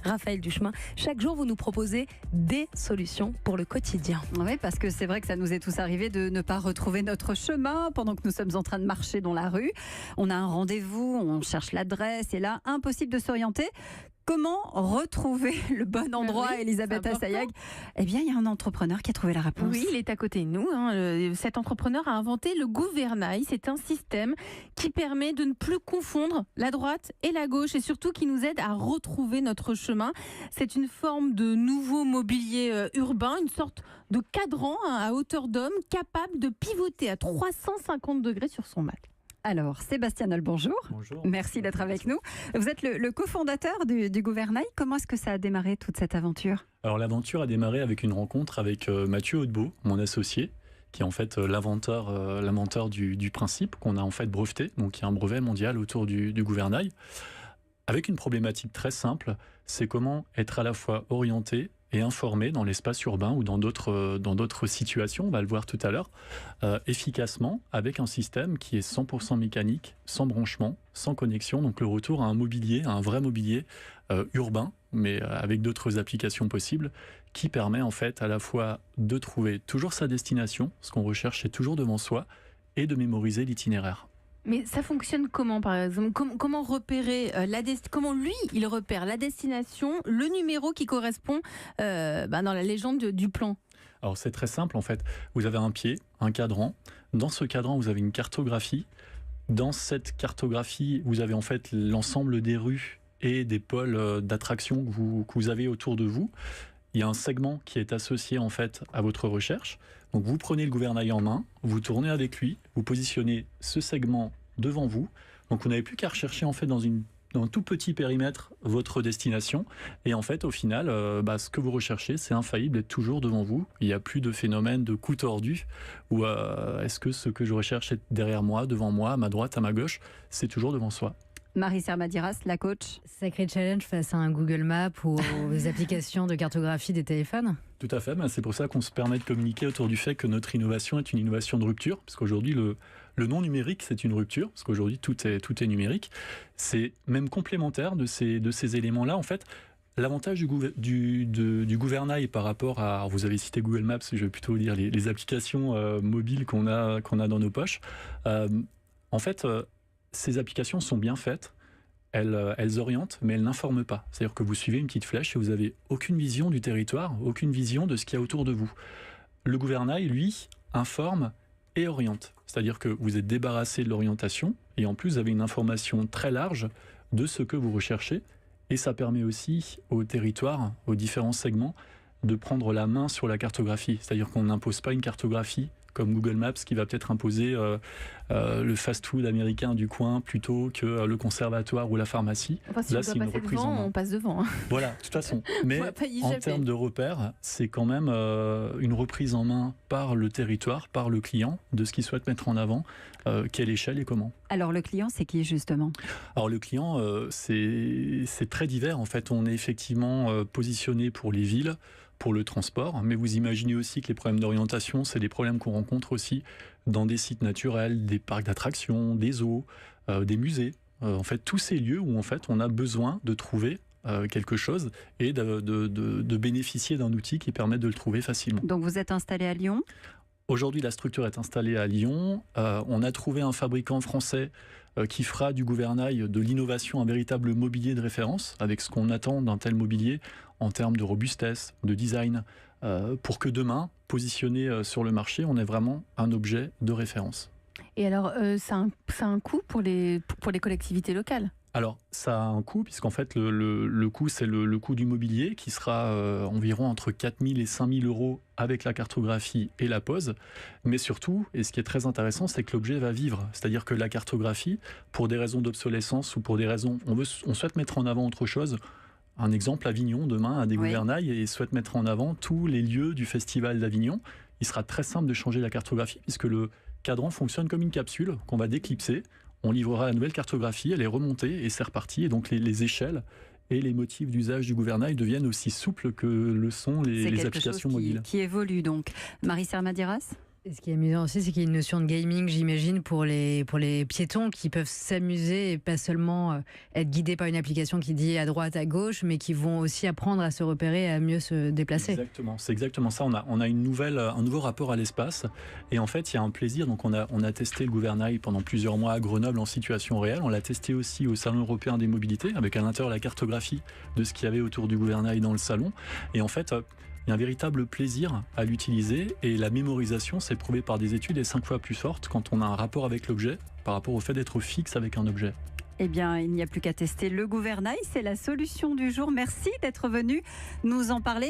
Raphaël Duchemin. Chaque jour, vous nous proposez des solutions pour le quotidien. Oui, parce que c'est vrai que ça nous est tous arrivé de ne pas retrouver notre chemin pendant que nous sommes en train de marcher dans la rue. On a un rendez-vous, on cherche l'adresse et là, impossible de s'orienter. Comment retrouver le bon endroit, oui, Elisabeth Assayag? Eh bien, il y a un entrepreneur qui a trouvé la réponse. Oui, il est à côté de nous. Cet entrepreneur a inventé le gouvernail. C'est un système qui permet de ne plus confondre la droite et la gauche et surtout qui nous aide à retrouver notre chemin. C'est une forme de nouveau mobilier urbain, une sorte de cadran à hauteur d'homme capable de pivoter à 350 degrés sur son mat. Alors, Sébastien Noll, bonjour. Bonjour. Merci d'être avec nous. Vous êtes le cofondateur du gouvernail. Comment est-ce que ça a démarré toute cette aventure? Alors l'aventure a démarré avec une rencontre avec Mathieu Hautebeau, mon associé, qui est en fait l'inventeur du principe qu'on a en fait breveté, donc il y a un brevet mondial autour du gouvernail, avec une problématique très simple, c'est comment être à la fois orienté et informé dans l'espace urbain ou dans d'autres situations, on va le voir tout à l'heure, efficacement avec un système qui est 100% mécanique, sans branchement, sans connexion, donc le retour à un vrai mobilier urbain, mais avec d'autres applications possibles, qui permet en fait à la fois de trouver toujours sa destination, ce qu'on recherche c'est toujours devant soi, et de mémoriser l'itinéraire. Mais ça fonctionne comment, par exemple? Comment repérer comment lui, il repère la destination, le numéro qui correspond dans la légende du plan? Alors c'est très simple en fait. Vous avez un pied, un cadran. Dans ce cadran, vous avez une cartographie. Dans cette cartographie, vous avez en fait l'ensemble des rues et des pôles d'attraction que vous avez autour de vous. Il y a un segment qui est associé en fait à votre recherche. Donc vous prenez le gouvernail en main, vous tournez avec lui, vous positionnez ce segment devant vous. Donc vous n'avez plus qu'à rechercher en fait dans un tout petit périmètre votre destination. Et en fait au final, ce que vous recherchez c'est infaillible et toujours devant vous. Il n'y a plus de phénomène de coup tordu ou est-ce que ce que je recherche est derrière moi, devant moi, à ma droite, à ma gauche, c'est toujours devant soi. Marie-Serre Madiras, la coach. Sacré challenge face à un Google Maps ou aux applications de cartographie des téléphones. Tout à fait, c'est pour ça qu'on se permet de communiquer autour du fait que notre innovation est une innovation de rupture, parce qu'aujourd'hui le non numérique c'est une rupture, parce qu'aujourd'hui tout est numérique. C'est même complémentaire de ces éléments-là. En fait, l'avantage du gouvernail par rapport à, vous avez cité Google Maps, je vais plutôt dire les applications mobiles qu'on a dans nos poches. En fait, ces applications sont bien faites, elles orientent, mais elles n'informent pas. C'est-à-dire que vous suivez une petite flèche et vous n'avez aucune vision du territoire, aucune vision de ce qu'il y a autour de vous. Le gouvernail, lui, informe et oriente. C'est-à-dire que vous êtes débarrassé de l'orientation et en plus vous avez une information très large de ce que vous recherchez et ça permet aussi au territoire, aux différents segments, de prendre la main sur la cartographie. C'est-à-dire qu'on n'impose pas une cartographie comme Google Maps qui va peut-être imposer le fast-food américain du coin plutôt que le conservatoire ou la pharmacie. Enfin, si là, on c'est doit une passer reprise devant, en main. on passe devant. Voilà, de toute façon. Mais en termes de repères, c'est quand même une reprise en main par le territoire, par le client, de ce qu'il souhaite mettre en avant, quelle échelle et comment. Alors le client, c'est qui justement? Alors le client, c'est très divers. En fait, on est effectivement positionné pour les villes, pour le transport, mais vous imaginez aussi que les problèmes d'orientation, c'est des problèmes qu'on rencontre aussi dans des sites naturels, des parcs d'attractions, des zoos, des musées. En fait, tous ces lieux où en fait on a besoin de trouver quelque chose et de bénéficier d'un outil qui permet de le trouver facilement. Donc vous êtes installé à Lyon? Aujourd'hui, la structure est installée à Lyon. On a trouvé un fabricant français qui fera du gouvernail de l'innovation un véritable mobilier de référence, avec ce qu'on attend d'un tel mobilier en termes de robustesse, de design, pour que demain, positionné sur le marché, on ait vraiment un objet de référence. Et alors, ça a un coût pour les collectivités locales? Alors, ça a un coût, puisqu'en fait, le coût, c'est le coût du mobilier qui sera environ entre 4 000 et 5 000 euros avec la cartographie et la pose. Mais surtout, et ce qui est très intéressant, c'est que l'objet va vivre. C'est-à-dire que la cartographie, pour des raisons d'obsolescence ou pour des raisons... On souhaite mettre en avant autre chose. Un exemple, Avignon, demain, a des gouvernails et souhaite mettre en avant tous les lieux du festival d'Avignon. Il sera très simple de changer la cartographie, puisque le cadran fonctionne comme une capsule qu'on va déclipser. On livrera la nouvelle cartographie, elle est remontée et c'est reparti. Et donc les échelles et les motifs d'usage du gouvernail deviennent aussi souples que le sont les applications mobiles. Qui évolue donc. Marie-Serre Madiras? Et ce qui est amusant aussi, c'est qu'il y a une notion de gaming, j'imagine, pour les piétons qui peuvent s'amuser et pas seulement être guidés par une application qui dit à droite, à gauche, mais qui vont aussi apprendre à se repérer et à mieux se déplacer. Exactement, c'est exactement ça. On a un nouveau rapport à l'espace. Et en fait, il y a un plaisir. Donc, on a testé le gouvernail pendant plusieurs mois à Grenoble en situation réelle. On l'a testé aussi au Salon européen des mobilités, avec à l'intérieur la cartographie de ce qu'il y avait autour du gouvernail dans le salon. Et en fait, il y a un véritable plaisir à l'utiliser et la mémorisation, c'est prouvé par des études, est 5 fois plus forte quand on a un rapport avec l'objet par rapport au fait d'être fixe avec un objet. Eh bien, il n'y a plus qu'à tester le gouvernail. C'est la solution du jour. Merci d'être venu nous en parler.